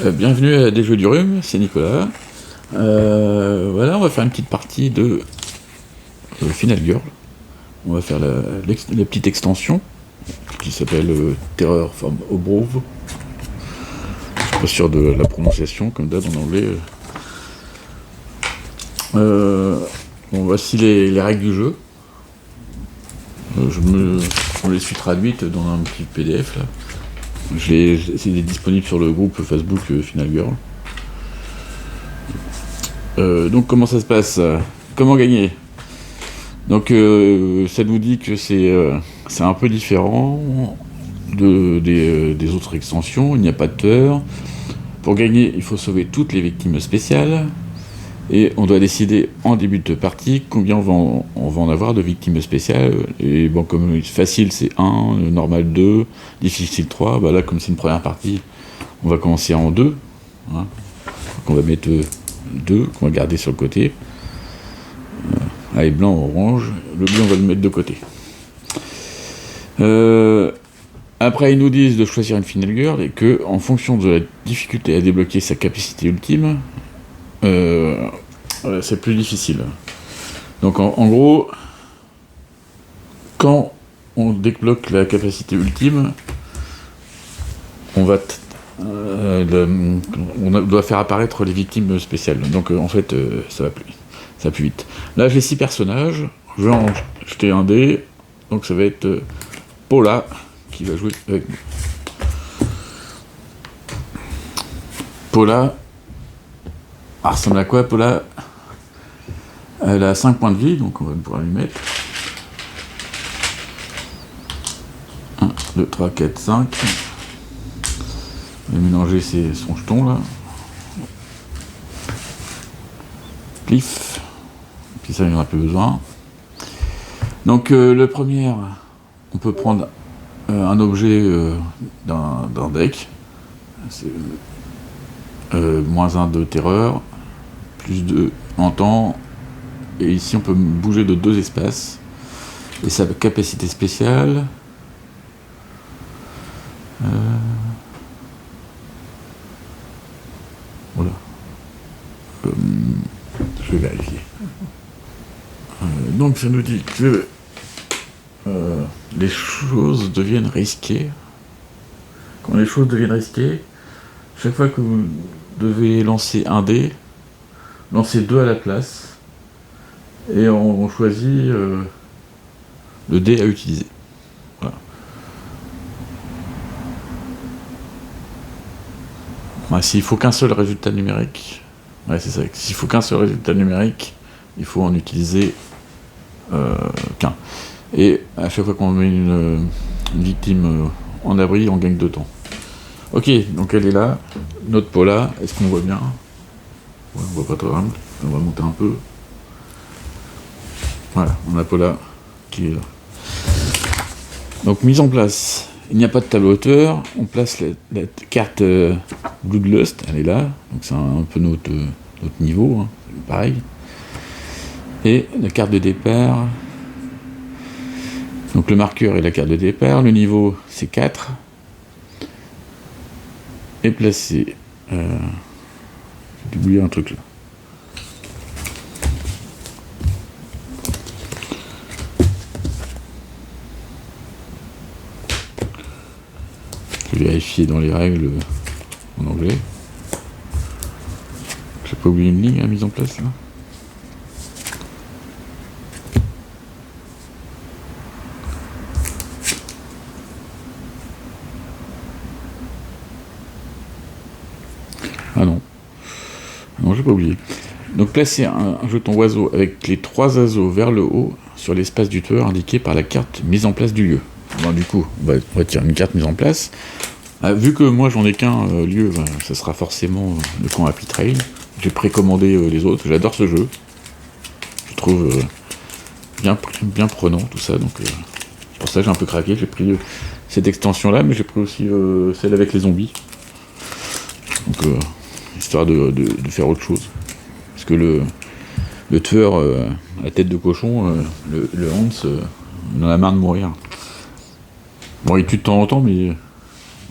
Bienvenue à Des Jeux du Rhume, c'est Nicolas. Voilà, on va faire une petite partie de Final Girl. On va faire la petite extension qui s'appelle Terror from Obrove. Je suis pas sûr de la prononciation, comme d'hab en anglais. Bon, voici les règles du jeu. On les suit traduites dans un petit PDF là. C'est disponible sur le groupe Facebook Final Girl. Donc comment ça se passe? Comment gagner? Donc ça nous dit que c'est un peu différent des autres extensions. Il n'y a pas de tueur. Pour gagner, il faut sauver toutes les victimes spéciales. Et on doit décider en début de partie combien on va en avoir de victimes spéciales. Et bon, comme facile c'est 1, normal 2, difficile 3. Bah là, comme c'est une première partie, on va commencer en 2. Hein. Donc on va mettre 2 qu'on va garder sur le côté. Allez, blanc, orange. Le bleu, on va le mettre de côté. Après, ils nous disent de choisir une Final Girl et que, en fonction de la difficulté à débloquer sa capacité ultime, c'est plus difficile. Donc en gros, quand on débloque la capacité ultime, on doit faire apparaître les victimes spéciales. Donc en fait, ça va plus vite. Là, j'ai 6 personnages. Je vais en jeter un dé. Donc ça va être Paula qui va jouer avec nous. Paula. Elle ressemble à quoi, Paula? Elle a 5 points de vie, donc on va pouvoir lui mettre 1, 2, 3, 4, 5. On va mélanger son jeton là. Cliff. Puis ça, il n'y en a plus besoin. Donc le premier, on peut prendre un objet d'un deck. C'est -1 de terreur, plus 2 en temps, et ici on peut bouger de 2 espaces, et sa capacité spéciale, voilà, je vais vérifier. Donc ça nous dit que les choses deviennent risquées. Quand les choses deviennent risquées, chaque fois que vous devez lancer un dé, lancez 2 à la place, et on choisit le dé à utiliser. Voilà. Ouais, s'il faut qu'un seul résultat numérique, ouais c'est ça, s'il faut qu'un seul résultat numérique, il faut en utiliser qu'un. Et à chaque fois qu'on met une victime en abri, on gagne 2 temps. Ok, donc elle est là, notre Paula, est-ce qu'on voit bien? Ouais, on voit pas trop mal, on va monter un peu. Voilà, on a Paula qui est là. Donc mise en place, il n'y a pas de tableau hauteur, on place la carte Bloodlust, elle est là, donc c'est un peu notre niveau, hein, pareil. Et la carte de départ, donc le marqueur est la carte de départ, le niveau c'est 4. Et placé. J'ai oublié un truc là. Je vais vérifier dans les règles en anglais. J'ai pas oublié une ligne à mise en place là. Ah non. Non, j'ai pas oublié. Donc placer un jeton oiseau avec les 3 oiseaux vers le haut sur l'espace du tueur indiqué par la carte mise en place du lieu. Bon, du coup, on va tirer une carte mise en place. Vu que moi j'en ai qu'un lieu, ça sera forcément le camp Happy Trail. J'ai précommandé les autres. J'adore ce jeu. Je trouve bien prenant tout ça. Donc c'est pour ça que j'ai un peu craqué. J'ai pris cette extension là, mais j'ai pris aussi celle avec les zombies. Donc histoire de faire autre chose. Parce que le tueur à tête de cochon, le Hans, il en a marre de mourir. Bon, il tue de temps en temps, mais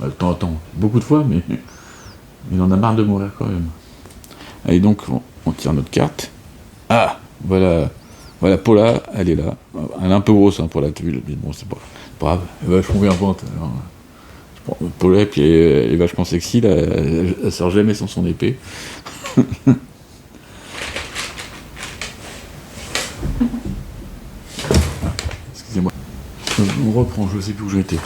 de temps en temps, beaucoup de fois, mais Il en a marre de mourir quand même. Allez, donc, on tire notre carte. Ah, voilà. Voilà, Paula, elle est là. Elle est un peu grosse, hein, Paula, tu vu, mais bon, c'est pas grave. Elle est vachement bien pente. Paula, et puis elle est vachement sexy, là. Elle sort jamais sans son épée. Excusez-moi. On reprend, je sais plus où j'étais.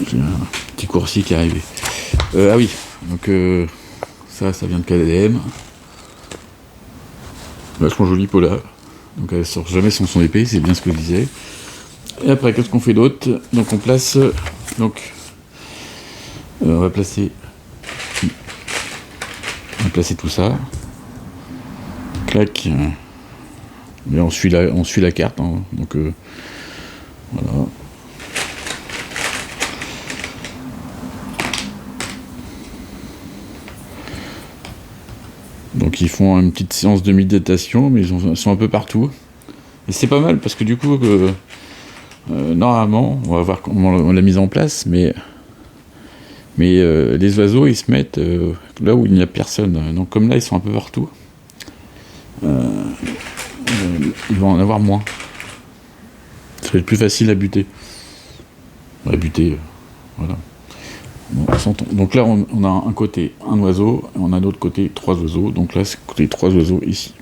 J'ai un petit coursier qui est arrivé. Ah oui, donc ça vient de KDM. Vachement jolie Paula. Donc elle sort jamais sans son épée, c'est bien ce que je disais. Et après, qu'est-ce qu'on fait d'autre? Donc on place. Donc on va placer. On va placer tout ça. Clac. Et on suit la carte. Hein. Donc voilà. Donc ils font une petite séance de méditation, mais ils sont un peu partout. Et c'est pas mal parce que du coup, normalement, on va voir comment on l'a mise en place, mais les oiseaux ils se mettent là où il n'y a personne. Donc comme là ils sont un peu partout, ils vont en avoir moins. Ça va être plus facile à buter. À buter, voilà. Bon, donc là on a un côté un oiseau, et on a l'autre côté 3 oiseaux. Donc là c'est côté 3 oiseaux ici.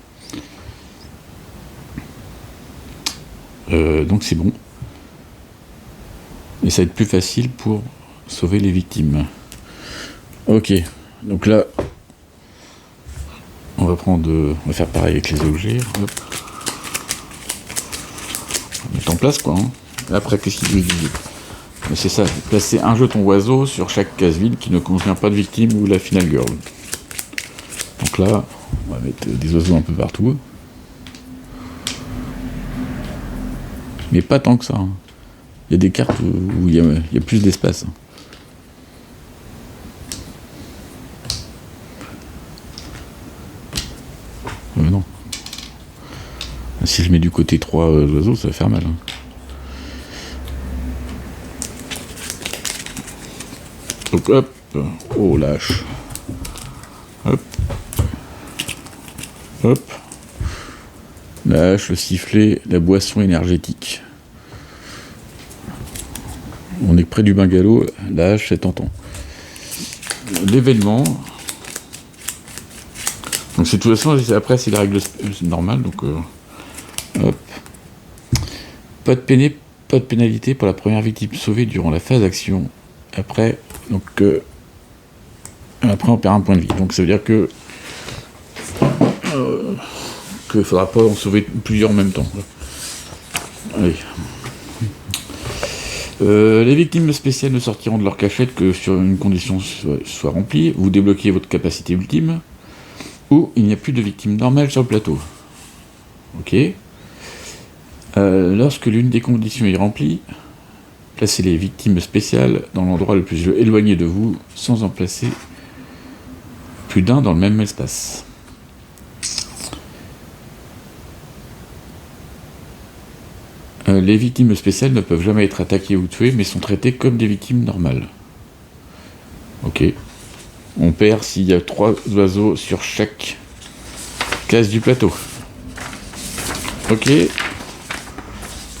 Donc c'est bon. Et ça va être plus facile pour sauver les victimes. Ok, donc là, on va faire pareil avec les objets. Hop. On va mettre en place quoi. Hein. Après, qu'est-ce qu'il veut dire? C'est ça, placer un jeton oiseau sur chaque case vide qui ne contient pas de victime ou la final girl. Donc là, on va mettre des oiseaux un peu partout. Mais pas tant que ça. Hein. Il y a des cartes où il y a plus d'espace. Non. Si je mets du côté 3 oiseaux, ça va faire mal. Hein. Donc hop, oh lâche. Hop. Hop. Lâche, le sifflet, la boisson énergétique. On est près du bungalow, lâche, c'est tentant. L'événement. Donc de toute façon, après c'est la règle normale, donc hop. Pas de pénalité pour la première victime sauvée durant la phase d'action. Après, donc après on perd un point de vie. Donc ça veut dire que qu'il faudra pas en sauver plusieurs en même temps. Allez. Les victimes spéciales ne sortiront de leur cachette que sur une condition soit remplie. Vous débloquez votre capacité ultime. Ou il n'y a plus de victimes normales sur le plateau. Ok. Lorsque l'une des conditions est remplie, placez les victimes spéciales dans l'endroit le plus éloigné de vous, sans en placer plus d'un dans le même espace. Les victimes spéciales ne peuvent jamais être attaquées ou tuées, mais sont traitées comme des victimes normales. Ok. On perd s'il y a 3 oiseaux sur chaque case du plateau. Ok.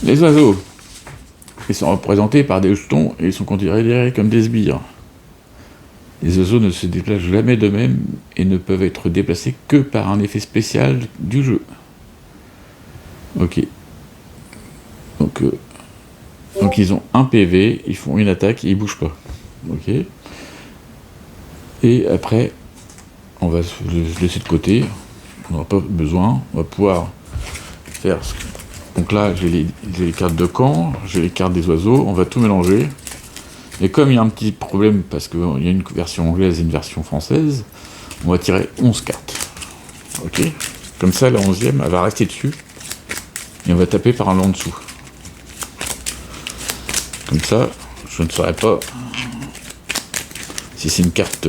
Les oiseaux. Ils sont représentés par des jetons et ils sont considérés comme des sbires. Les oiseaux ne se déplacent jamais d'eux-mêmes et ne peuvent être déplacés que par un effet spécial du jeu. Ok. Donc ils ont un PV, ils font une attaque et ils bougent pas. Ok. Et après, on va se laisser de côté. On n'aura pas besoin. On va pouvoir faire. Donc là, j'ai les cartes de camp, j'ai les cartes des oiseaux. On va tout mélanger. Et comme il y a un petit problème, parce qu'il y a une version anglaise et une version française, on va tirer 11 cartes. Ok. Comme ça, la 11e, elle va rester dessus. Et on va taper par un en dessous. Comme ça, je ne saurais pas si c'est une carte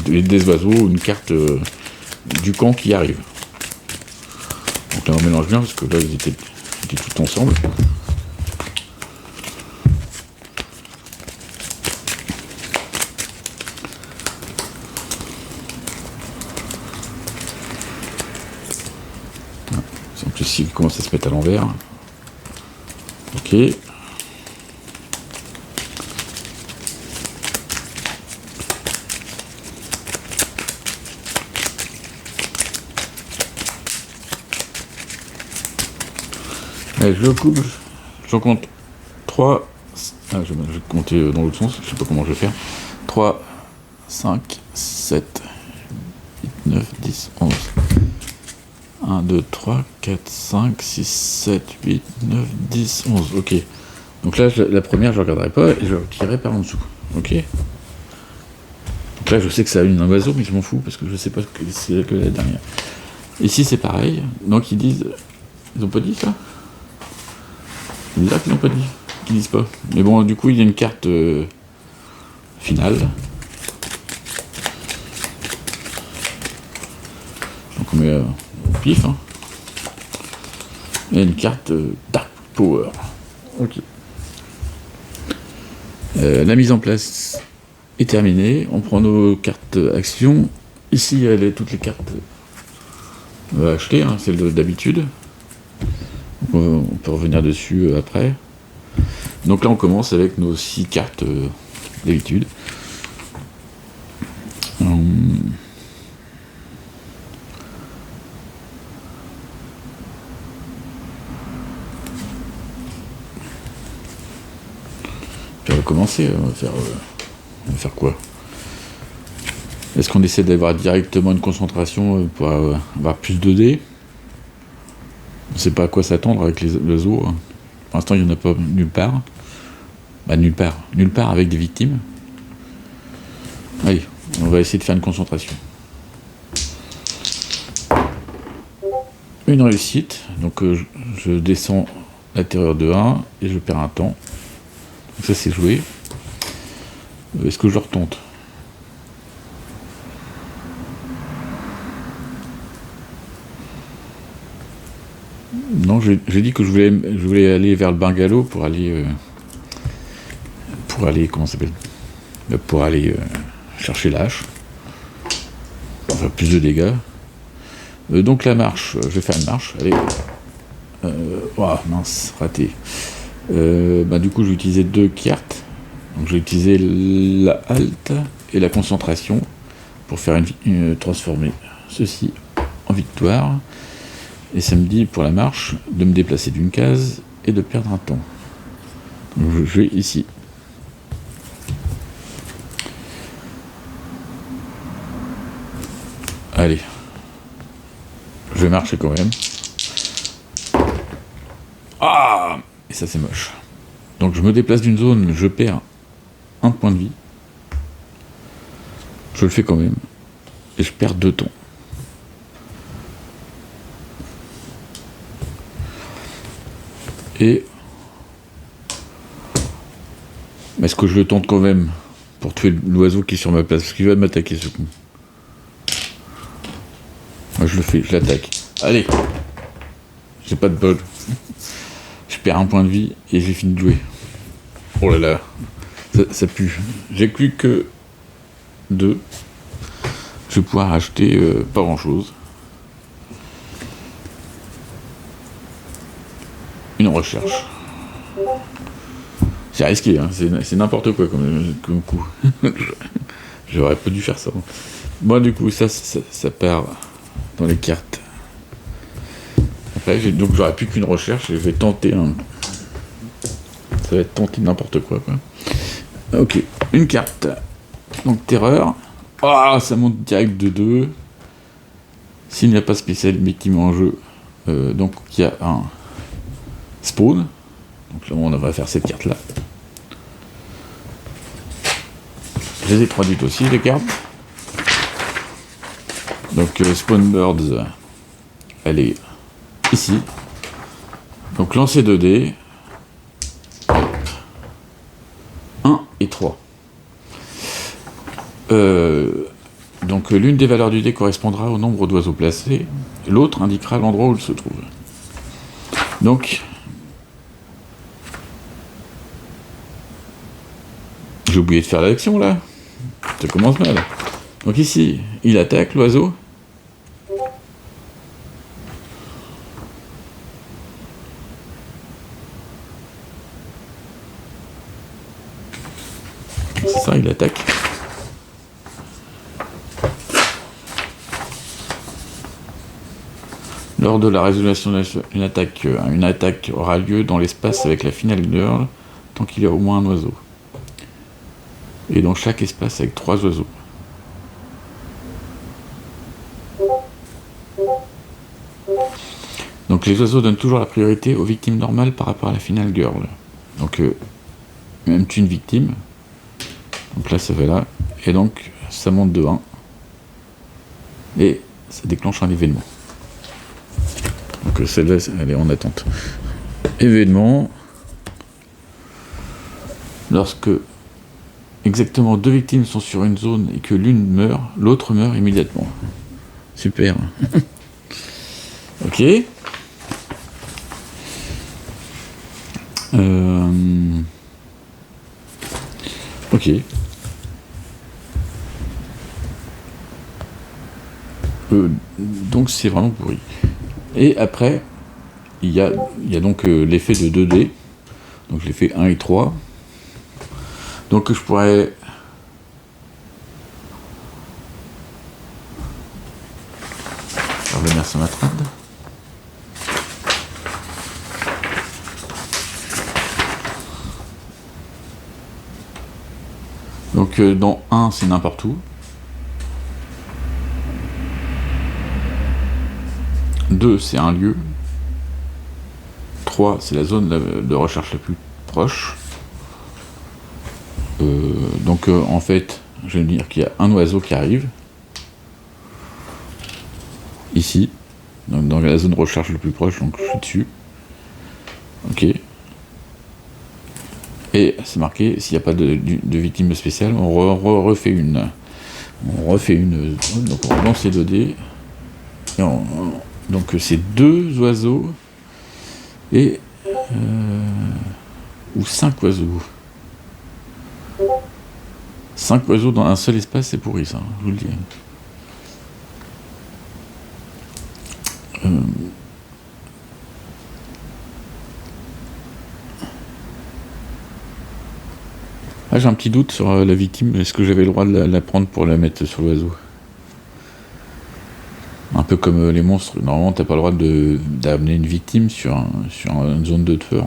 des oiseaux ou une carte du camp qui arrive. Donc là on mélange bien parce que là ils étaient tout ensemble. que s'il commence à se mettre à l'envers. Ok. Allez, je le coupe, j'en compte 3. Ah, je vais compter dans l'autre sens, je sais pas comment je vais faire. 3, 5, 7, 8, 9, 10, 11. 1, 2, 3, 4, 5, 6, 7, 8, 9, 10, 11. Ok. Donc là, la première, je ne regarderai pas et je tirerai par en dessous. Ok. Donc là, je sais que ça a un oiseau, mais je m'en fous parce que je sais pas que c'est que la dernière. Ici, c'est pareil. Donc ils disent. Ils ont pas dit ça? Là qu'ils n'ont pas dit. Qu'ils disent pas. Mais bon, du coup, il y a une carte finale. Donc on met au pif. Hein. Et une carte Dark Power. Ok. La mise en place est terminée. On prend nos cartes actions. Ici, elle est toutes les cartes à acheter, hein, celles d'habitude. On peut revenir dessus après. Donc là, on commence avec nos 6 cartes d'habitude. Puis on va commencer. On va faire quoi? Est-ce qu'on essaie d'avoir directement une concentration pour avoir plus de dés? On ne sait pas à quoi s'attendre avec les oiseaux. Hein. Pour l'instant, il n'y en a pas nulle part. Bah, nulle part. Nulle part avec des victimes. Allez, on va essayer de faire une concentration. Une réussite. Donc, je descends la terreur de 1 et je perds un temps. Donc ça, c'est joué. Est-ce que je le retente? Non, j'ai dit que je voulais aller vers le bungalow pour aller comment ça s'appelle, pour aller chercher la hache, enfin plus de dégâts. Donc la marche, je vais faire une marche. Allez, oh, mince, raté. Du coup, je vais utiliser 2 cartes. Donc je vais utiliser la halte et la concentration pour faire transformer ceci en victoire. Et ça me dit pour la marche de me déplacer d'une case et de perdre un temps. Donc je vais ici. Allez. Je vais marcher quand même. Ah! Et ça c'est moche. Donc je me déplace d'une zone, je perds un point de vie. Je le fais quand même. Et je perds 2 temps. Et est-ce que je le tente quand même pour tuer l'oiseau qui est sur ma place? Parce qu'il va m'attaquer ce coup. Moi je le fais, je l'attaque. Allez. J'ai pas de bol. Je perds un point de vie et j'ai fini de jouer. Oh là là. Ça pue. J'ai plus que 2. Je vais pouvoir acheter pas grand chose. Une recherche. C'est risqué, hein. C'est n'importe quoi comme coup. J'aurais pas dû faire ça. Bon, du coup, ça part dans les cartes. Après, donc j'aurais plus qu'une recherche et je vais tenter un. Ça va être tenter n'importe quoi. Ok, une carte. Donc terreur. Ah, ça monte direct de 2. S'il n'y a pas spécial mais qui met en jeu, donc il y a un spawn. Donc là, on va faire cette carte là. Je les ai traduites aussi, les cartes. Donc Spawn Birds, elle est ici. Donc lancer 2 dés. 1 et 3. Donc l'une des valeurs du dé correspondra au nombre d'oiseaux placés. L'autre indiquera l'endroit où il se trouve. Donc j'ai oublié de faire l'action là. Ça commence mal. Donc ici, il attaque l'oiseau. il attaque. Lors de la résolution d'une attaque, une attaque aura lieu dans l'espace avec la finale girl, tant qu'il y a au moins un oiseau. Et dans chaque espace avec 3 oiseaux. Donc les oiseaux donnent toujours la priorité aux victimes normales par rapport à la finale girl. Donc même une victime. Donc là ça va là. Et donc ça monte de 1. Et ça déclenche un événement. Donc celle-là, elle est en attente. Événement. Lorsque exactement 2 victimes sont sur une zone et que l'une meurt, l'autre meurt immédiatement. Super. Ok. Ok. Donc c'est vraiment pourri. Et après, il y a donc l'effet de 2D. Donc l'effet 1 et 3. Donc je pourrais revenir sur ma trad. Donc dans 1 c'est n'importe où. 2 c'est un lieu. 3 c'est la zone de recherche la plus proche. Donc en fait, je vais dire qu'il y a un oiseau qui arrive. Ici. Donc, dans la zone de recherche la plus proche, donc je suis dessus. Ok. Et c'est marqué, s'il n'y a pas de victime spéciale, on refait une. On refait une zone, donc on relance les 2D. Et donc c'est 2 oiseaux et ou 5 oiseaux. 5 oiseaux dans un seul espace, c'est pourri ça, je vous le dis. Ah, j'ai un petit doute sur la victime. Est-ce que j'avais le droit de la prendre pour la mettre sur l'oiseau? Un peu comme les monstres, normalement t'as pas le droit d'amener une victime sur une zone de tueur.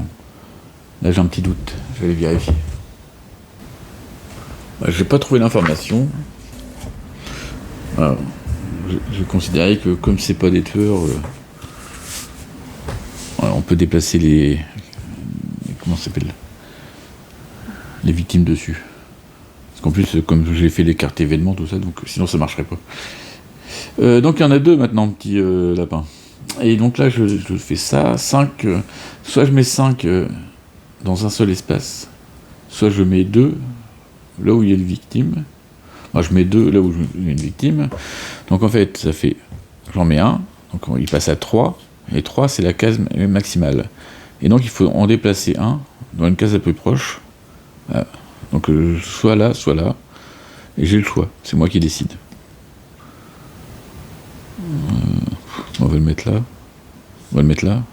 Là j'ai un petit doute, je vais aller vérifier. J'ai pas trouvé l'information. J'ai considéré que comme c'est pas des tueurs, on peut déplacer les comment ça s'appelle, les victimes dessus. Parce qu'en plus, comme j'ai fait les cartes événements, tout ça, donc sinon ça marcherait pas. Donc il y en a 2 maintenant, petits lapins. Et donc là, je fais ça, 5. Soit je mets 5 dans un seul espace, soit je mets 2 là où il y a une victime. Moi, je mets 2 là où il y a une victime. Donc en fait, ça fait. J'en mets 1, donc il passe à 3. Et 3, c'est la case maximale. Et donc il faut en déplacer 1 dans une case la plus proche. Voilà. Donc soit là, soit là. Et j'ai le choix, c'est moi qui décide. On va le mettre là. On va le mettre là.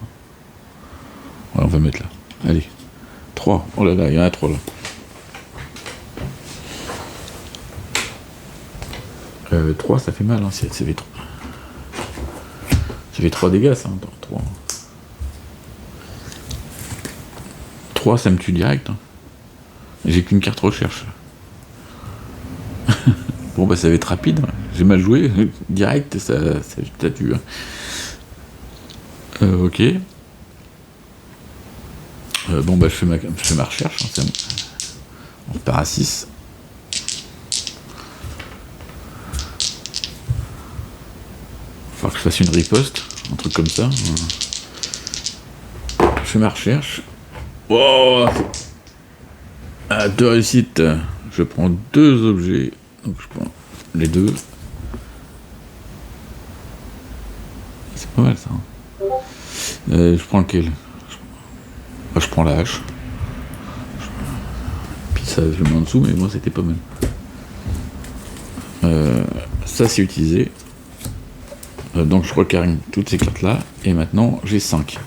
Ouais, on va le mettre là. Allez. 3. Oh là là, il y en a 3 là. 3, ça fait mal, hein, ça fait 3. Ça fait 3 dégâts, ça, 3. 3, ça me tue direct. Hein. J'ai qu'une carte recherche. Bon, bah, ça va être rapide. Hein. J'ai mal joué. Direct, ça tue. Hein. Ok. Bon, bah, je fais ma recherche. Hein, on repart à 6. Il faut que je fasse une riposte, un truc comme ça. Je fais ma recherche. Oh, 2 réussites. Je prends 2 objets. Donc je prends les 2. C'est pas mal ça. Je prends lequel? Je prends la hache. Puis ça, je le mets en dessous, mais moi c'était pas mal. Ça c'est utilisé. Donc je recarine toutes ces cartes là. Et maintenant j'ai 5.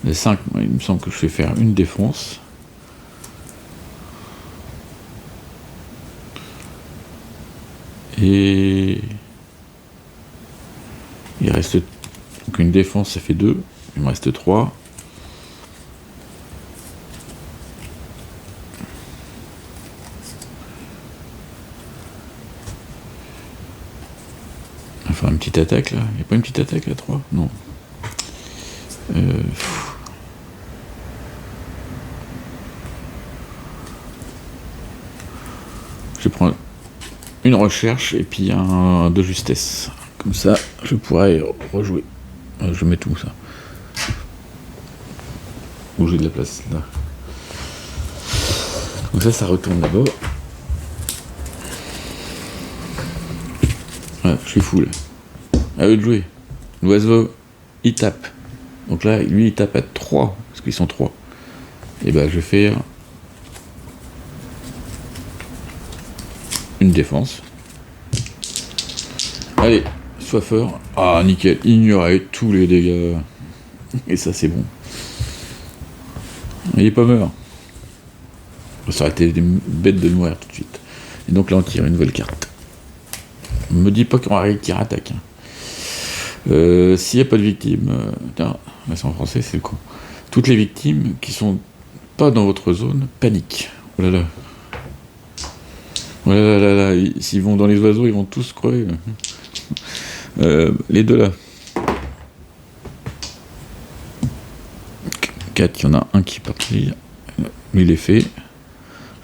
Les 5, il me semble que je vais faire une défense. Et il reste donc une défense, ça fait 2. Il me reste 3. On va faire une petite attaque là. Il n'y a pas une petite attaque là, 3 ? Non. Je prends une recherche et puis un de justesse. Comme ça, je pourrais rejouer. Je mets tout ça. Où j'ai de la place là. Donc ça retourne d'abord. Ouais, je suis full. À eux de jouer. L'oiseau, il tape. Donc là, lui, il tape à 3, parce qu'ils sont 3. Et ben, je vais faire une défense. Allez, sois fort. Ah, nickel. Ignorer tous les dégâts. Et ça, c'est bon. Il est pas mort. Ça aurait été bête de mourir tout de suite. Et donc là, on tire une nouvelle carte. Me dis pas qu'on va qui rattaque. S'il n'y a pas de victimes, c'est en français, c'est le con. Toutes les victimes qui sont pas dans votre zone paniquent. Oh là là. Oh là là là là. S'ils vont dans les oiseaux, ils vont tous crever. Les deux là. 4, il y en a un qui est parti. Lui, il est fait.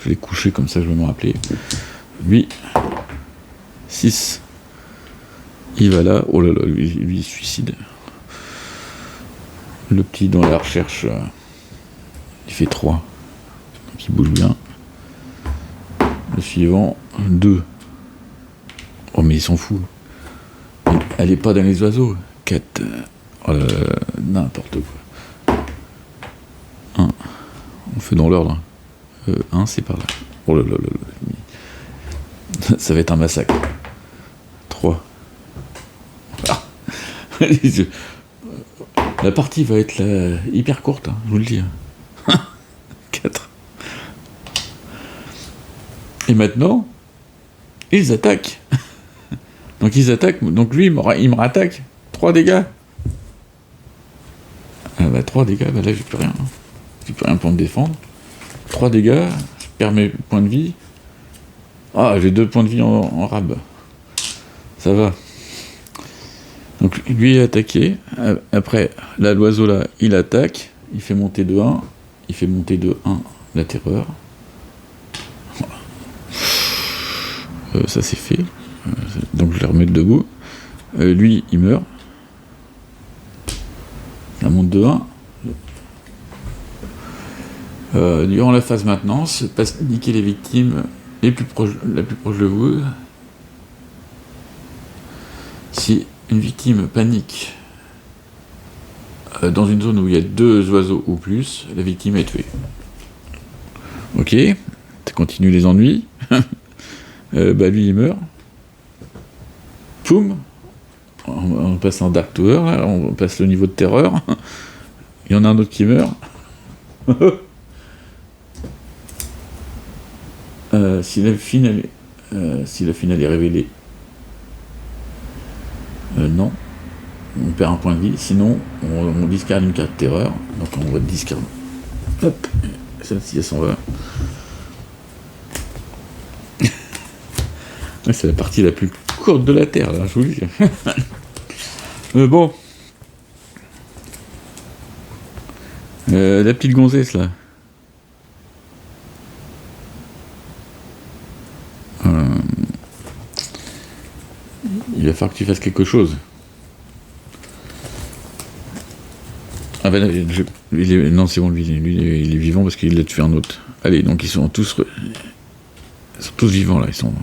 Je l'ai couché comme ça, je vais me rappeler. Lui, 6. Il va là. Oh là là, lui il se suicide. Le petit dans la recherche, il fait 3. Donc il bouge bien. Le suivant, 2. Oh mais ils sont fous. Elle est pas dans les oiseaux. 4. Oh là là, n'importe quoi. 1. On fait dans l'ordre. 1, c'est par là. Oh là là là là. Ça va être un massacre. 3. Ah. La partie va être hyper courte, hein, je vous le dis. 4. Et maintenant, ils attaquent. Donc ils attaquent, donc lui, il me rattaque. 3 dégâts. Ah bah 3 dégâts, bah là j'ai plus rien. Hein. J'ai plus rien pour me défendre. 3 dégâts, je perds mes points de vie. Ah, j'ai 2 points de vie en rab. Ça va. Donc lui est attaqué. Après, là, l'oiseau là, il attaque. Il fait monter de 1. Il fait monter de 1 la terreur. Ça c'est fait. Donc je vais remettre debout. Lui, il meurt. Ça monte de 1. Durant la phase maintenance, passe niquer les victimes la plus proche de vous. Si une victime panique dans une zone où il y a 2 oiseaux ou plus, la victime est tuée. Ok, ça continue les ennuis. Bah lui il meurt. Poum, on passe en Dark Tower, là, on passe le niveau de terreur. Il y en a un autre qui meurt. Si la finale est révélée, non, on perd un point de vie. Sinon, on discarde une carte de terreur. Donc on va discarder. Hop, celle-ci elle s'en va. C'est la partie la plus courte de la Terre, là, je vous le dis. Bon. La petite gonzesse, là. Il va falloir que tu fasses quelque chose. Ah ben là, non, c'est bon, lui, il est vivant parce qu'il a tué un autre. Allez, donc ils sont tous vivants, là. Ils sont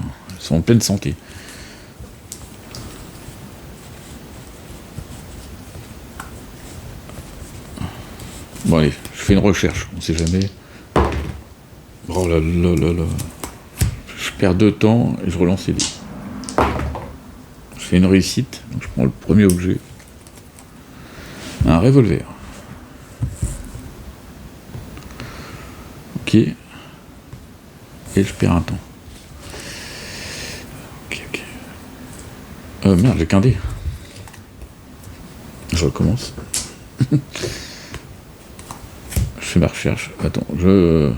en pleine santé. Bon allez, je fais une recherche, on sait jamais. Oh là là là là. Je perds 2 temps et je relance les dés. Je fais une réussite, donc je prends le premier objet. Un revolver. Ok. Et je perds un temps. Ok. Merde, j'ai qu'un dé. Je recommence. Je fais ma recherche. Attends, je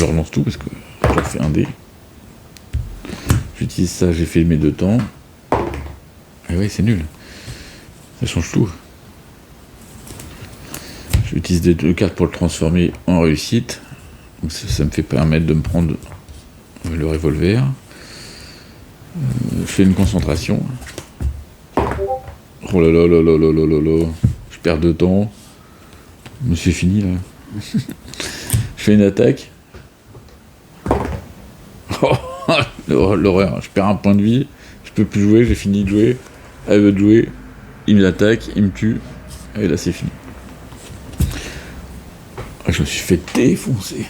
relance tout parce que j'ai fait un dé. J'utilise ça, j'ai fait mes 2 temps. Et ouais, c'est nul. Ça change tout. J'utilise des 2 cartes pour le transformer en réussite. Donc ça me fait permettre de me prendre le revolver. Je fais une concentration. Oh là là là là là là là là. Je perds 2 temps. Mais c'est fini là. Je fais une attaque. Oh, l'horreur. Je perds un point de vie. Je peux plus jouer, j'ai fini de jouer. Elle veut de jouer. Il m'attaque, il me tue. Et là c'est fini. Je me suis fait défoncer.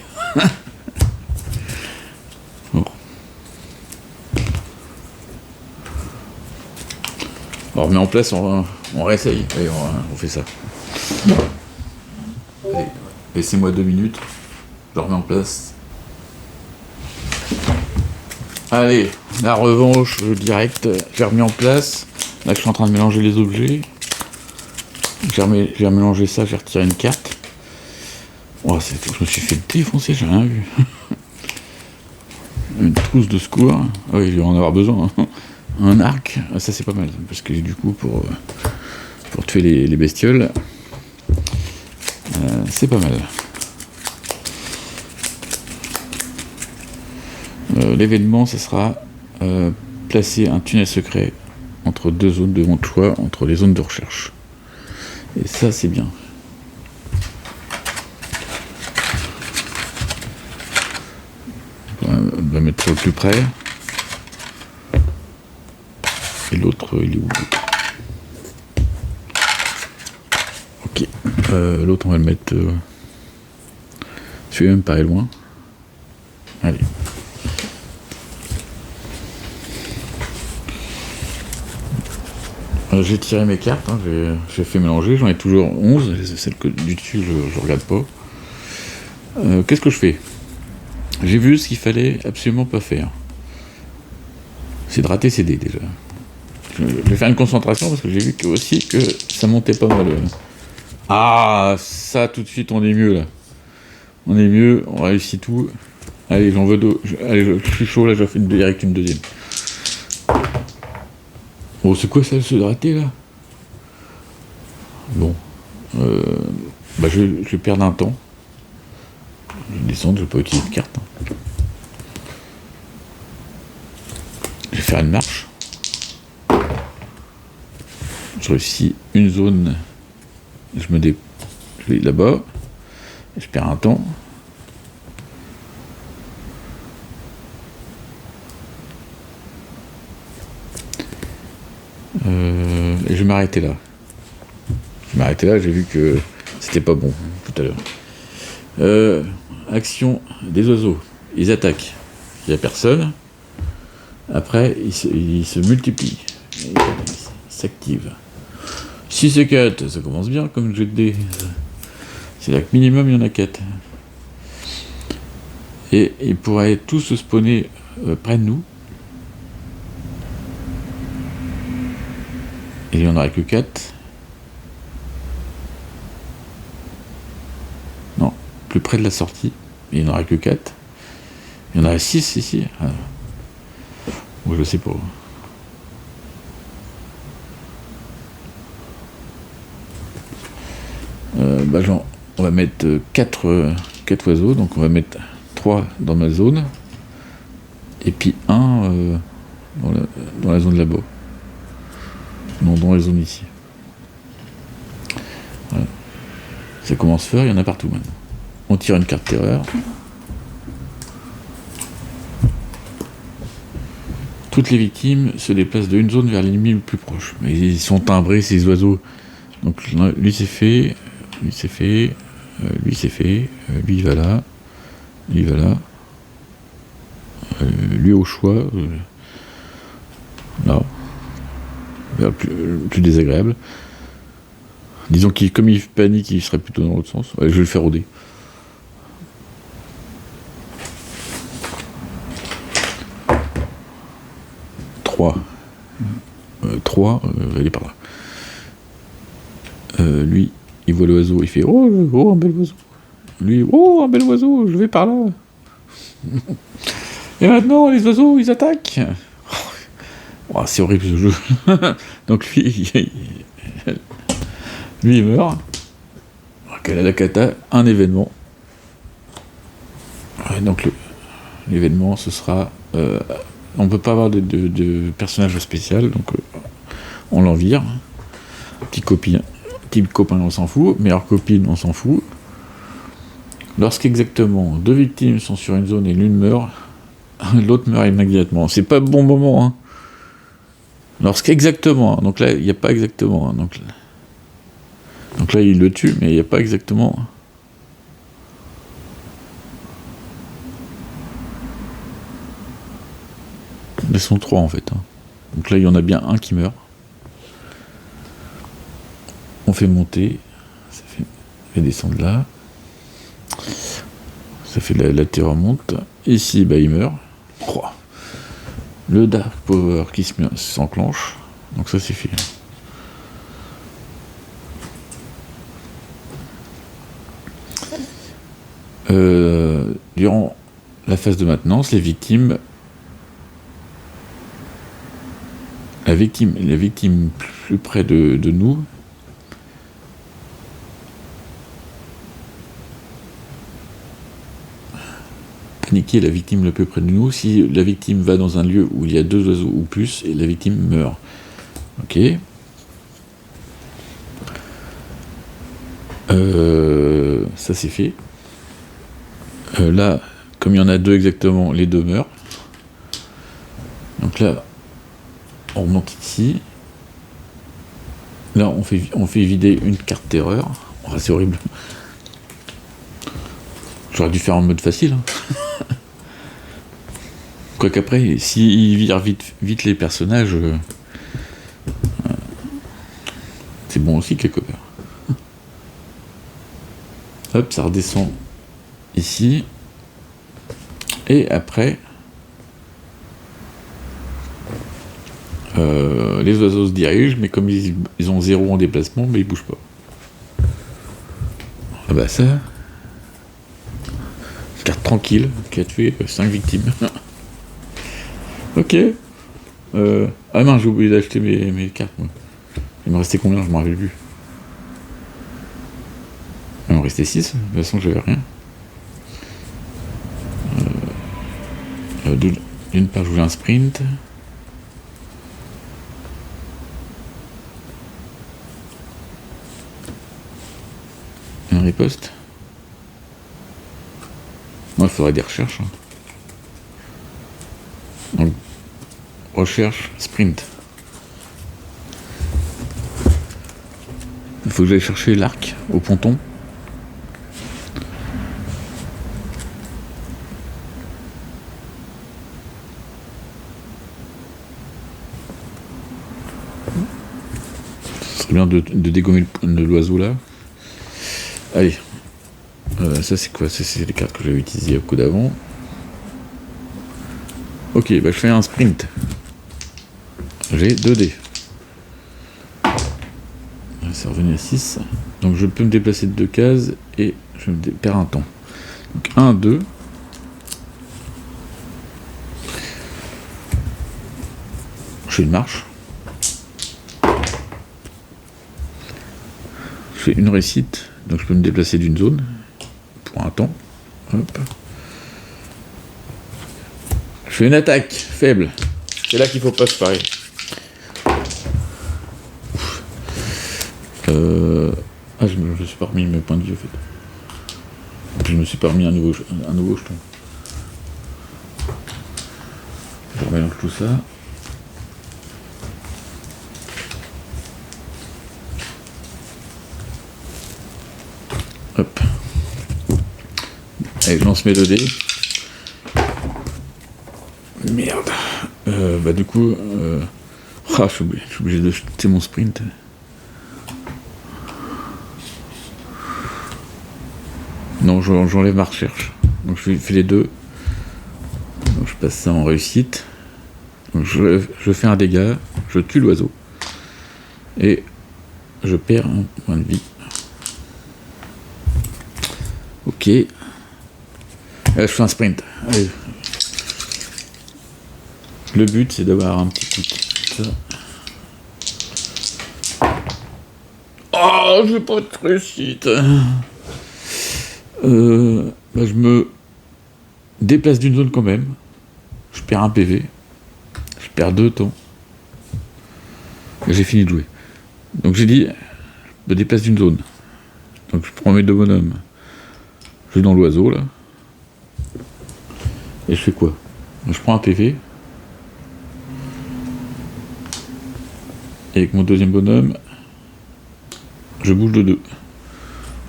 Bon. On remet en place, on réessaye. Allez, on fait ça. Allez, laissez-moi 2 minutes. Je remets en place. Allez, la revanche direct. J'ai remis en place. Là, je suis en train de mélanger les objets. J'ai mélangé ça, j'ai retiré une carte. Oh, je me suis fait défoncer, j'ai rien vu. Une trousse de secours. Ah oui, je vais en avoir besoin. Hein. Un arc, ça c'est pas mal, parce que du coup, pour tuer les bestioles, c'est pas mal. L'événement, ça sera placer un tunnel secret entre 2 zones de mon choix, entre les zones de recherche. Et ça, c'est bien. On va mettre le plus près. Et l'autre, il est où? Ok. L'autre, on va le mettre... celui-là me paraît loin. Allez. J'ai tiré mes cartes, hein, j'ai fait mélanger, j'en ai toujours 11, celle du dessus je regarde pas. Qu'est-ce que je fais? J'ai vu ce qu'il fallait absolument pas faire. C'est de rater ses dés déjà. Je vais faire une concentration parce que j'ai vu aussi que ça montait pas mal. Ah, ça tout de suite on est mieux là. On est mieux, on réussit tout. Allez, j'en veux deux. Allez, je suis chaud là, je fais direct une deuxième. Oh, c'est quoi ça, ce raté là? Bon. Je vais perdre un temps. Je vais descendre, je vais pas utiliser de carte. Hein. Je vais faire une marche. Je réussis une zone. Je vais là-bas. Je perds un temps. Et je vais m'arrêter là. J'ai vu que c'était pas bon tout à l'heure. Action des oiseaux. Ils attaquent. Il n'y a personne. Après, ils se multiplient. Ils s'activent. 6 et 4, ça commence bien comme jeu de dés. C'est là que minimum il y en a 4. Et ils pourraient tous se spawner près de nous. Et il n'y en aurait que 4. Non, plus près de la sortie. Il n'y en aurait que 4. Il y en aurait 6 ici. Ah. Bon, je sais pas. On va mettre 4 oiseaux. Donc on va mettre 3 dans ma zone. Et puis 1 dans la zone là-bas. Non, dans les zones ici. Voilà. Ça commence fort, il y en a partout maintenant. On tire une carte terreur. Toutes les victimes se déplacent de une zone vers l'ennemi le plus proche. Mais ils sont timbrés, ces oiseaux. Donc lui c'est fait, lui c'est fait, lui c'est fait, lui il va là, lui il va là, lui au choix, là. Le plus désagréable. Disons qu'il, comme il panique, il serait plutôt dans l'autre sens. Ouais, je vais le faire au dé. 3, il est par là. Lui, il voit l'oiseau, il fait oh, un bel oiseau. Lui, oh, un bel oiseau, je vais par là. Et maintenant, les oiseaux, ils attaquent. Oh, c'est horrible ce jeu. Donc lui, il meurt. Quelle est la cata? Un événement. Donc l'événement, ce sera... on ne peut pas avoir de personnage spécial, donc on l'en vire. Petit copain, on s'en fout. Meilleure copine, on s'en fout. Lorsqu'exactement 2 victimes sont sur une zone et l'une meurt, l'autre meurt immédiatement. C'est pas le bon moment, hein. Lorsqu'exactement, donc là, il n'y a pas exactement. Donc là, il le tue, mais il n'y a pas exactement. Ils sont 3 en fait. Hein. Donc là, il y en a bien un qui meurt. On fait monter. Ça fait descendre là. Ça fait la terreur monte. Ici, il meurt. Oh. Le Dark Power qui s'enclenche. Donc ça, c'est fait. Durant la phase de maintenance, la victime plus près de nous paniquer la victime le plus près de nous. Si la victime va dans un lieu où il y a 2 oiseaux ou plus, et la victime meurt. Ok. Ça c'est fait. Là, comme il y en a 2 exactement, les 2 meurent. Donc là, on remonte ici. Là, on fait vider une carte terreur. Oh, c'est horrible. J'aurais dû faire en mode facile. Hein. Quoique après, s'ils virent vite les personnages, c'est bon aussi quelque part. Hop, ça redescend ici. Et après, les oiseaux se dirigent, mais comme ils ont 0 en déplacement, mais ils bougent pas. Ah bah ça, carte tranquille qui a tué 5 victimes. Ok. Ah non, j'ai oublié d'acheter mes cartes. Moi. Il me restait combien? Je m'en rappelle plus. Il me restait 6. De toute façon, j'avais rien. D'une part, je voulais un sprint. Un riposte. Moi, il faudrait des recherches. Hein. Donc, recherche, sprint. Il faut que j'aille chercher l'arc au ponton. Ce serait bien de dégommer l'oiseau là. Allez. Ça c'est quoi? Ça c'est les cartes que j'avais utilisées au coup d'avant. Ok, je fais un sprint. J'ai 2 dés. C'est revenu à 6. Donc je peux me déplacer de 2 cases et je perds un temps. Donc 1, 2. Je fais une marche. Je fais une réussite. Donc je peux me déplacer d'une zone pour un temps. Hop. Je fais une attaque faible. C'est là qu'il faut pas se parer. Je me suis pas remis mes points de vie au fait. Je me suis pas remis un nouveau jeton. Je remélange tout ça. Hop. Allez, je lance mes 2 dés. Merde. Du coup, je suis obligé de jeter mon sprint. Non, j'enlève ma recherche. Donc je fais les 2. Donc je passe ça en réussite. Je fais un dégât, je tue l'oiseau. Et je perds un point de vie. Ok. Là, je fais un sprint. Allez. Le but, c'est d'avoir un petit coup. Ça. Oh, j'ai pas de réussite. Je me déplace d'une zone quand même. Je perds un PV. Je perds 2 temps. Et j'ai fini de jouer. Donc j'ai dit, je me déplace d'une zone. Donc je prends mes 2 bonhommes. Je vais dans l'oiseau là. Et je fais quoi? Je prends un PV. Et avec mon deuxième bonhomme, je bouge de 2.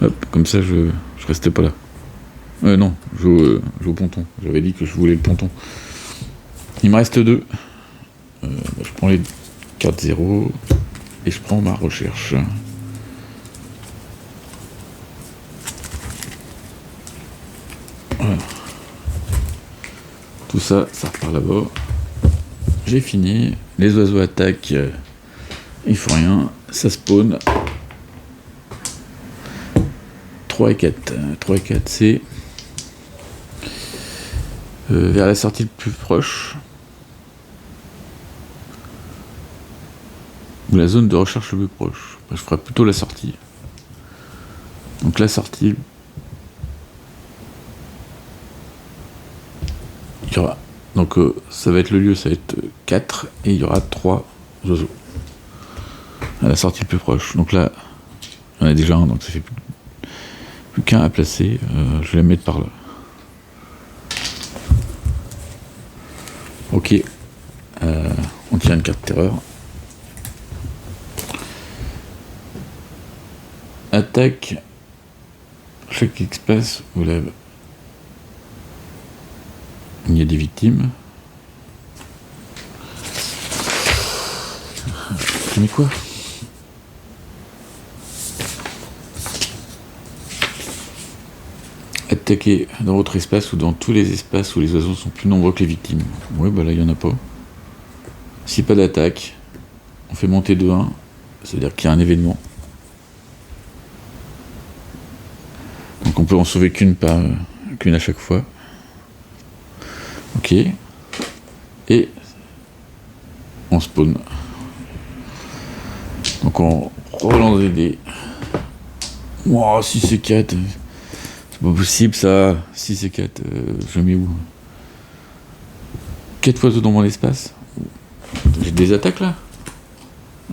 Hop, comme ça je restais pas là. Non, je joue au ponton. J'avais dit que je voulais le ponton. Il me reste 2. Je prends les 4-0 et je prends ma recherche. Voilà. Tout ça, ça repart là-bas. J'ai fini. Les oiseaux attaquent. Il faut rien. Ça spawn. 3 et 4. 3 et 4, c'est vers la sortie le plus proche. Ou la zone de recherche le plus proche. Je ferai plutôt la sortie. Donc la sortie. Il y aura. Donc ça va être le lieu, ça va être 4 et il y aura 3 oiseaux. À la sortie le plus proche. Donc là, il y en a déjà un, donc ça fait plus qu'un à placer. Je vais les mettre par là. Ok. On tire une carte terreur. Attaque. Chaque espace vous lève. Il y a des victimes. Je mets quoi? Attaquer dans votre espace ou dans tous les espaces où les oiseaux sont plus nombreux que les victimes. Ouais, bah là, il n'y en a pas. Si pas d'attaque, on fait monter de 1, c'est-à-dire qu'il y a un événement. Donc on peut en sauver qu'une à chaque fois. Ok. Et on spawn. Donc on relance les dés. Wow, 6 et 4. C'est pas possible ça. 6 et 4, je mets où? 4 oiseaux dans mon espace. J'ai des attaques là?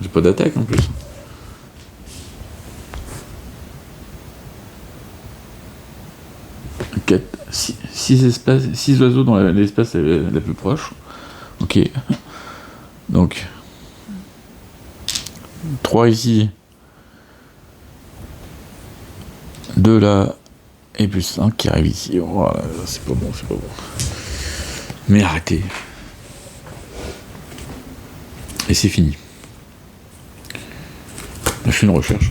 J'ai pas d'attaque en plus. 6 oiseaux dans l'espace la plus proche. Ok. Donc 3 ici. 2 là. Et plus 5 qui arrive ici. Oh là, c'est pas bon, c'est pas bon. Mais arrêtez. Et c'est fini. Là, je fais une recherche.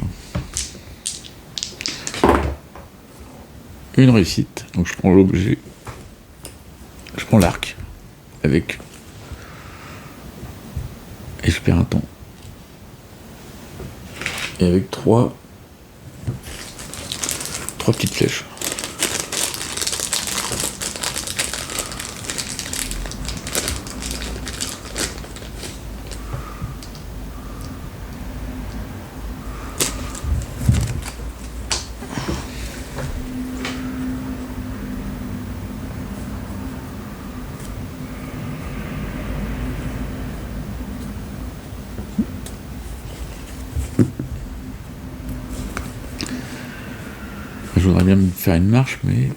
Une réussite. Donc je prends l'objet. Je prends l'arc. Avec. Et je perds un temps. Et avec 3 petites flèches. Je voudrais bien me faire une marche, mais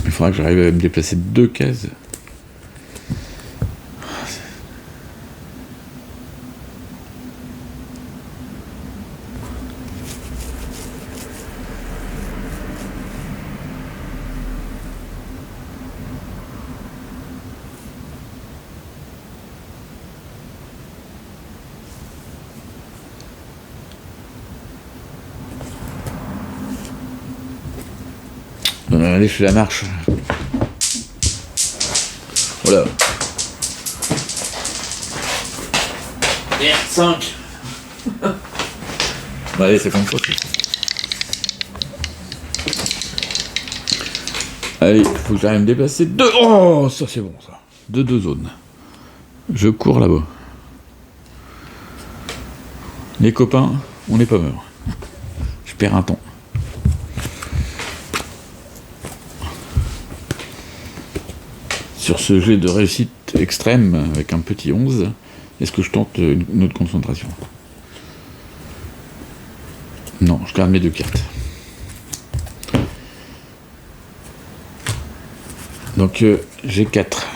il faudra que j'arrive à me déplacer de 2 cases. Allez, je fais la marche. Voilà. Merde, 5. Bah allez, c'est comme ça. Allez, faut que j'arrive à me déplacer. Oh, ça c'est bon ça. De 2 zones. Je cours là-bas. Les copains, on n'est pas mort. Je perds un temps. Sur ce jet de réussite extrême avec un petit 11, est-ce que je tente une autre concentration? Non, je garde mes 2 cartes. Donc j'ai 4.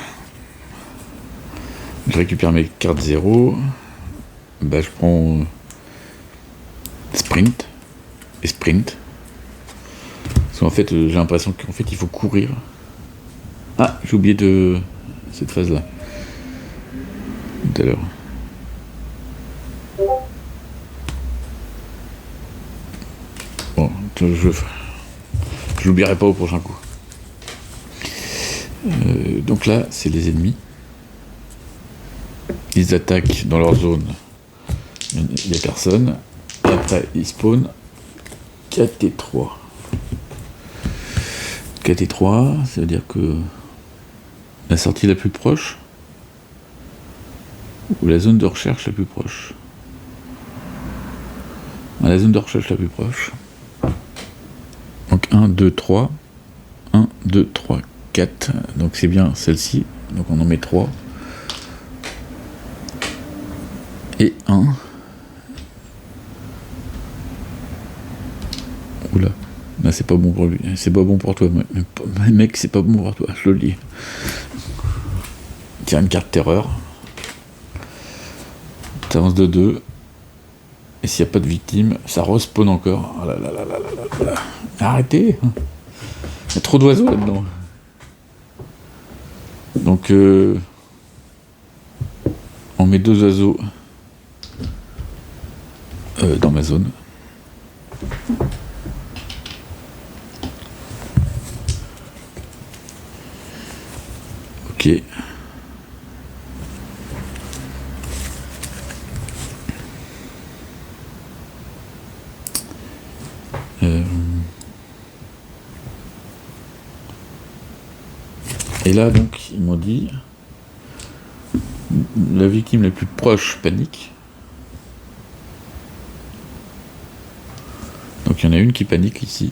Je récupère mes cartes 0. Bah, je prends sprint et sprint. Parce qu'en fait, j'ai l'impression qu'en fait, il faut courir. Ah, j'ai oublié de cette phase-là. Tout à l'heure. Bon, je l'oublierai pas au prochain coup. Donc là, c'est les ennemis. Ils attaquent dans leur zone. Il n'y a personne. Et après, ils spawnent 4 et 3. 4 et 3, ça veut dire que la sortie la plus proche ou la zone de recherche la plus proche. La zone de recherche la plus proche. Donc 1, 2, 3. 1, 2, 3, 4. Donc c'est bien celle-ci. Donc on en met 3. Et 1. Oula. Là c'est pas bon pour lui. C'est pas bon pour toi. Mec, c'est pas bon pour toi. Je le lis. Tire une carte terreur. T'avances de 2. Et s'il n'y a pas de victime, ça respawn encore. Oh là là là là là là. Arrêtez. Il y a trop d'oiseaux là-dedans. Donc on met 2 oiseaux dans ma zone. Ok. Et là, donc, ils m'ont dit la victime la plus proche panique. Donc, il y en a une qui panique ici.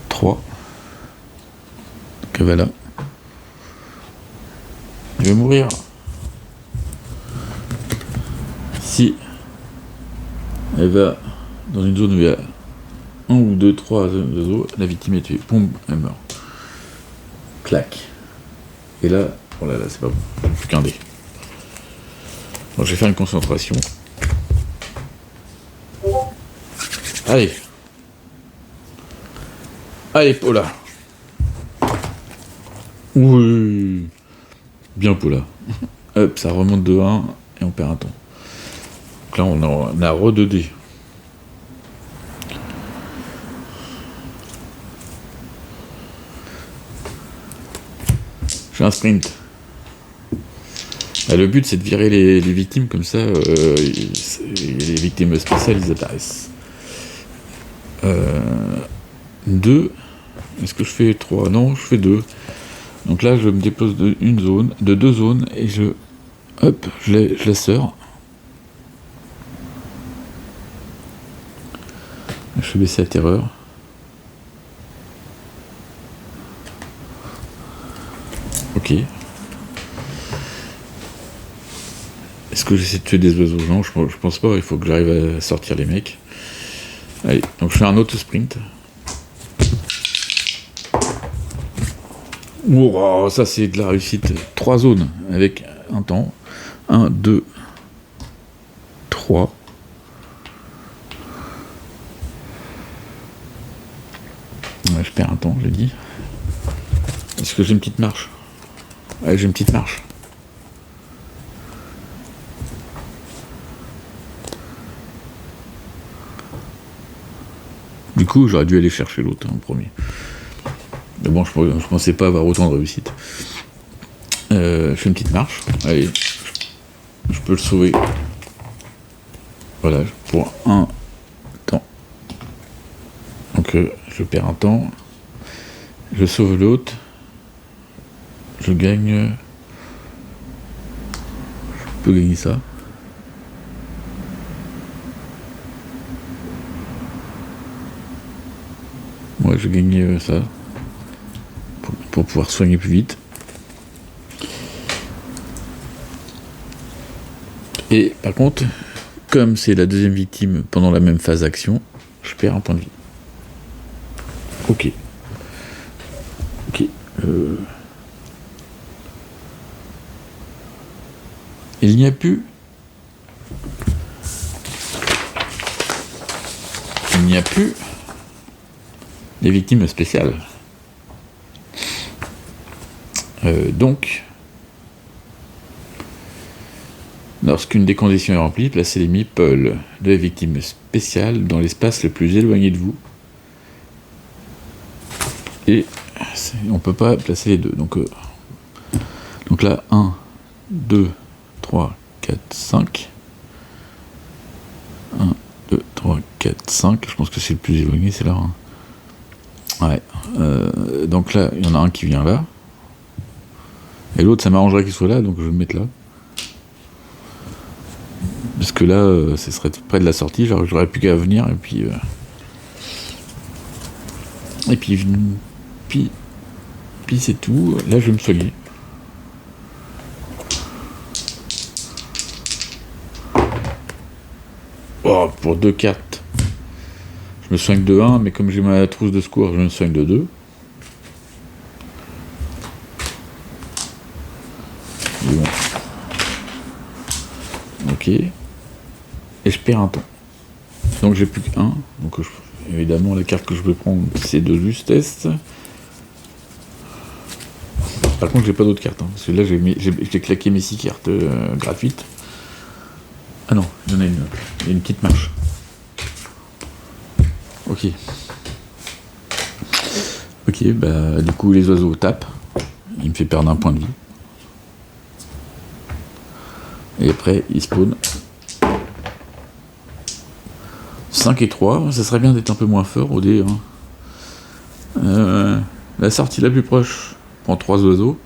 3. Donc, elle va là. Je vais mourir. Si elle va dans une zone où il y a 1 ou 2, 3 oiseaux, la victime est tuée. Poum, elle meurt. Clac. Et là, oh là là, c'est pas bon. Plus qu'un dé. Bon, je vais faire une concentration. Allez. Allez, Paula. Oui. Bien, Paula. Hop, ça remonte de 1 et on perd un temps. Donc là, on a re 2 dés. Je fais un sprint. Le but c'est de virer les victimes comme ça, les victimes spéciales ils apparaissent. 2. Est-ce que je fais 3? Non, je fais 2. Donc là je me dépose de 2 zones et je la sors. Je fais baisser la terreur. Ok. Est-ce que j'essaie de tuer des oiseaux? Non, je pense pas, il faut que j'arrive à sortir les mecs. Allez, donc je fais un auto sprint. Oh, ça c'est de la réussite. 3 zones avec un temps. 1, 2, 3. Ouais, je perds un temps, j'ai dit. Est-ce que j'ai une petite marche? Ouais, j'ai une petite marche. Du coup, j'aurais dû aller chercher l'autre en premier. Mais bon, je pensais pas avoir autant de réussite. Je fais une petite marche. Allez. Je peux le sauver. Voilà, pour un temps. Donc je perds un temps. Je sauve l'autre. Je gagne. Je peux gagner ça. Moi, je gagne ça. Pour pouvoir soigner plus vite. Et par contre, comme c'est la deuxième victime pendant la même phase d'action, je perds un point de vie. Ok. Ok. Il n'y a plus. Il n'y a plus des victimes spéciales. Donc, lorsqu'une des conditions est remplie, placez les meeples de la victime spéciale dans l'espace le plus éloigné de vous. Et on ne peut pas placer les deux. Donc là, 1, 2, 3, 4, 5. 1, 2, 3, 4, 5. Je pense que c'est le plus éloigné, c'est là. Hein. Ouais. Donc là, il y en a un qui vient là. Et l'autre, ça m'arrangerait qu'il soit là, donc je vais le mettre là. Parce que là, ce serait près de la sortie, genre j'aurais plus qu'à venir, et puis... Puis c'est tout. Là, je vais me soigner. Oh, pour 2 cartes. Je me soigne de 1, mais comme j'ai ma trousse de secours, je me soigne de 2. Bon. Ok. Et je perds un temps. Donc j'ai plus qu'un. Donc évidemment, la carte que je vais prendre, c'est de justesse. Par contre, j'ai pas d'autres cartes. Hein, parce que là, j'ai claqué mes 6 cartes gratuites. Ah non, il y en a une. Il y a une petite marche. Ok. Ok, bah du coup, les oiseaux tapent. Il me fait perdre un point de vie. Et après, il spawn. 5 et 3, ça serait bien d'être un peu moins fort au dé. Hein. La sortie la plus proche prend 3 oiseaux.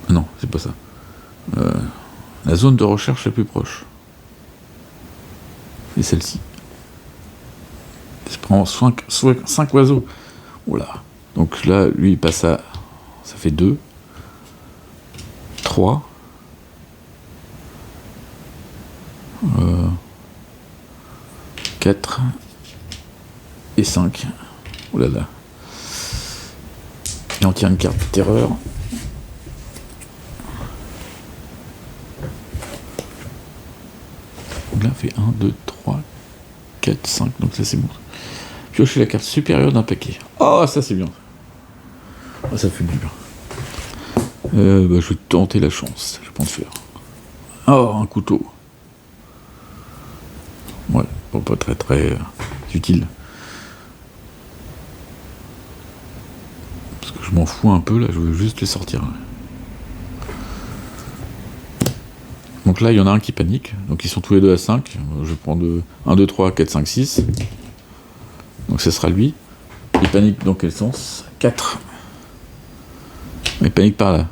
Ah non, c'est pas ça. La zone de recherche la plus proche. Et celle-ci. Je prends 5 oiseaux. Oula. Donc là, lui, il passe à... Ça fait 2. 3. 4 et 5. Oh là là. Et on tire une carte de terreur. Donc là, on fait 1, 2, 3, 4, 5. Donc ça, c'est bon. Piocher la carte supérieure d'un paquet. Oh, ça, c'est bien. Oh, ça fait du bien. Je vais tenter la chance. Je pense faire. Oh, un couteau. Ouais, bon, pas très très utile. Parce que je m'en fous un peu là, je veux juste les sortir. Donc là, il y en a un qui panique. Donc ils sont tous les deux à 5. Je prends 1, 2, 3, 4, 5, 6. Donc ce sera lui. Il panique dans quel sens? 4. Il panique par là.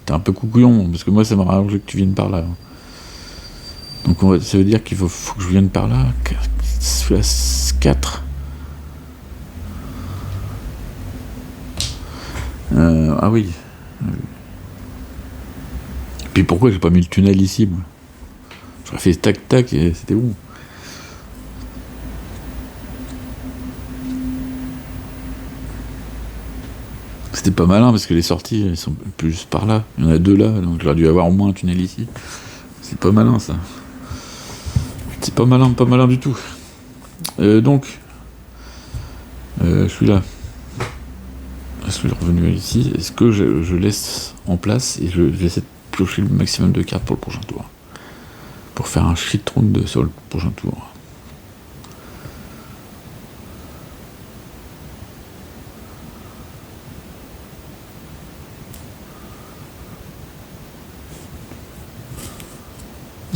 T'es un peu coucouillon, parce que moi ça m'a arrangé que tu viennes par là. Donc ça veut dire qu'il faut que je vienne par là. 4. Ah oui. Et puis pourquoi j'ai pas mis le tunnel ici, moi? J'aurais fait tac tac et c'était bon. C'était pas malin parce que les sorties elles sont plus par là. Il y en a 2 là, donc j'aurais dû avoir au moins un tunnel ici. C'est pas malin ça. C'est pas malin du tout. Donc, je suis là. Je suis revenu ici. Est-ce que je laisse en place et je vais essayer de piocher le maximum de cartes pour le prochain tour. Pour faire un shit round sur le prochain tour.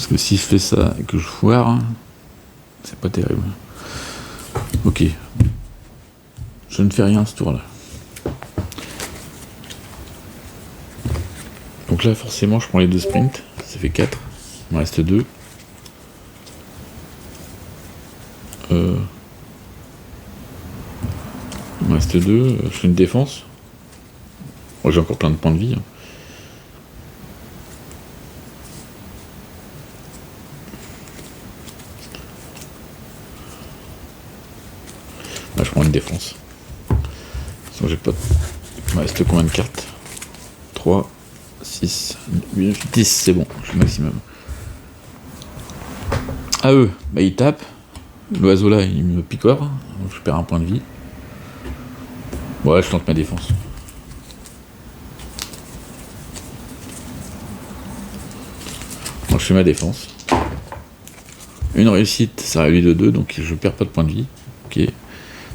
Parce que si je fais ça et que je foire, c'est pas terrible. Ok. Je ne fais rien ce tour-là. Donc là, forcément, je prends les 2 sprints. Ça fait 4. Il me reste 2. Il me reste 2. Je fais une défense. Moi, j'ai encore plein de points de vie. Là, je prends une défense. Sinon, j'ai pas. Il me reste combien de cartes? 3, 6, 8, 10, c'est bon, je suis maximum. À eux, bah ils tapent. L'oiseau là, il me picore, donc je perds un point de vie. Ouais, je tente ma défense. Donc je fais ma défense. Une réussite, ça réduit de 2, donc je perds pas de point de vie. Ok,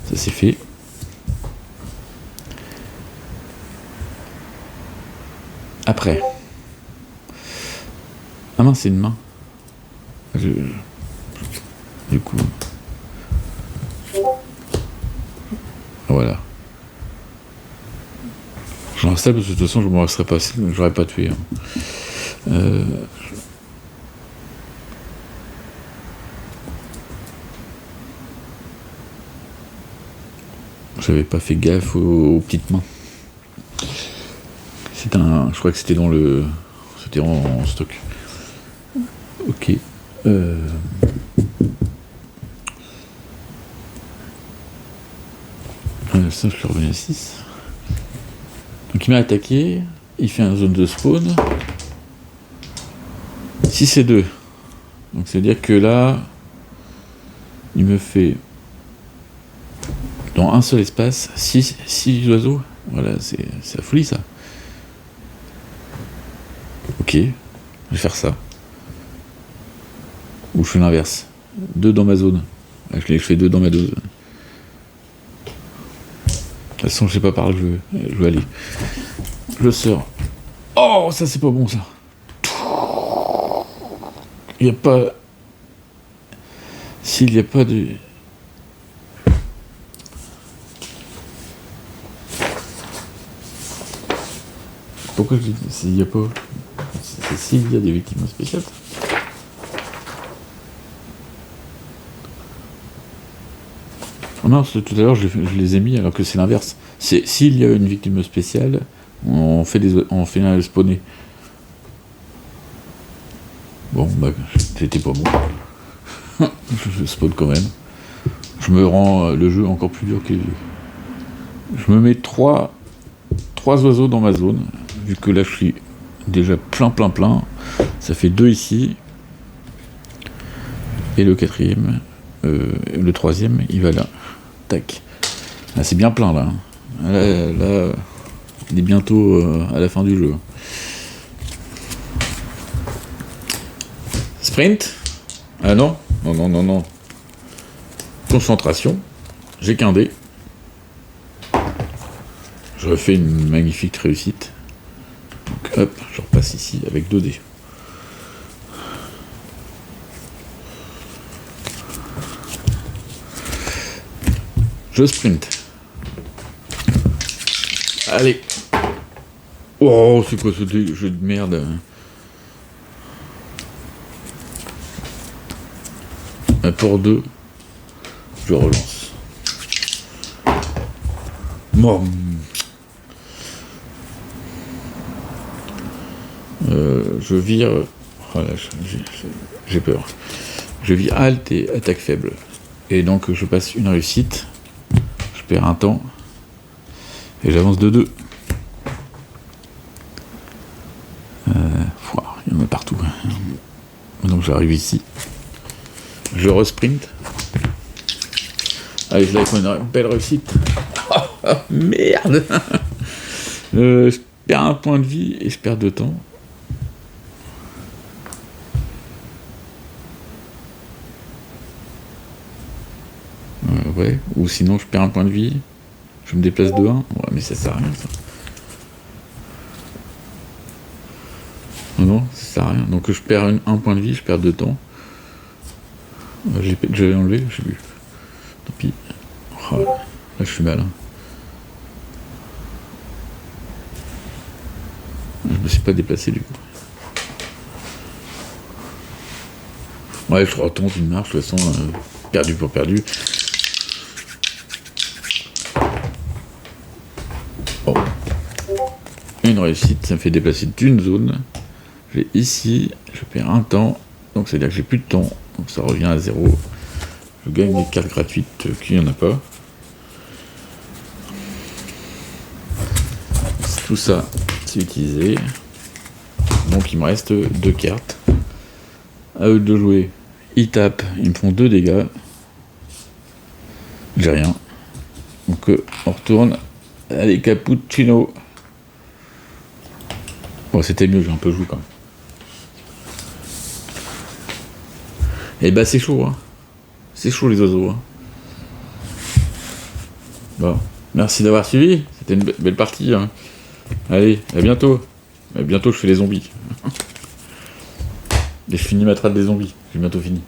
ça c'est fait. Après. Ah mince, c'est une main. Du coup. Voilà. J'en reste là parce que de toute façon je me resterais pas, j'aurais pas tué. J'avais pas fait gaffe aux petites mains. C'est je crois que c'était dans le. C'était en stock. Ok. Ça, je suis revenu à 6. Donc il m'a attaqué. Il fait une zone de spawn. 6 et 2. Donc ça veut dire que là, il me fait dans un seul espace 6 oiseaux. Voilà, c'est la folie ça. Ok, je vais faire ça. Ou je fais l'inverse. 2 dans ma zone. Là, je fais 2 dans ma zone. De toute façon, je sais pas par là je veux aller. Je sors. Oh, ça c'est pas bon ça. Il n'y a pas. S'il n'y a pas de. Pourquoi je dis s'il n'y a pas. C'est s'il y a des victimes spéciales. Oh non, tout à l'heure je les ai mis alors que c'est l'inverse. C'est s'il y a une victime spéciale, on fait un spawner. Bon, bah, c'était pas bon. Je spawn quand même. Je me rends le jeu encore plus dur qu'il est. Je me mets 3 oiseaux dans ma zone, vu que là je suis déjà plein. Ça fait 2 ici. Et le 4e, le 3e, il va là. Tac. Là, c'est bien plein là. Là, il est bientôt à la fin du jeu. Sprint. Ah non. Concentration. J'ai qu'un dé. Je refais une magnifique réussite. Donc hop, je repasse ici avec 2 dés. Je sprint. Allez. Oh, c'est quoi ce jeu de merde? Pour 2. Je relance. Bon. Je vire. Voilà, j'ai peur. Je vire Alt et attaque faible. Et donc je passe une réussite. Je perds un temps. Et j'avance de 2. Il y en a partout. Donc j'arrive ici. Je resprint. Allez, je l'avais une belle réussite. Oh, merde. Je perds un point de vie et je perds 2 temps. Ouais, ou sinon je perds un point de vie. Je me déplace de 1. Ouais, mais ça sert à rien ça. Non, ça sert à rien. Donc je perds un point de vie, je perds 2 temps. Je l'ai enlevé, je sais plus. Tant pis. Oh, là je suis mal. Hein. Je me suis pas déplacé du coup. Ouais, je retente une marche, de toute façon, perdu pour perdu. Oh. Une réussite, ça me fait déplacer d'une zone. Je vais ici, je perds un temps, donc c'est-à-dire que j'ai plus de temps, donc ça revient à 0. Je gagne des cartes gratuites qu'il n'y en a pas. Tout ça, c'est utilisé. Donc il me reste 2 cartes. À eux de jouer. Ils tapent, ils me font 2 dégâts. J'ai rien. Donc on retourne. Allez, cappuccino. Bon, c'était mieux, j'ai un peu joué quand même. Et bah c'est chaud, hein. C'est chaud les oiseaux. Hein. Bon, merci d'avoir suivi. C'était une belle partie. Hein. Allez, à bientôt. À bientôt, je fais les zombies. Et je finis ma traite des zombies. J'ai bientôt fini.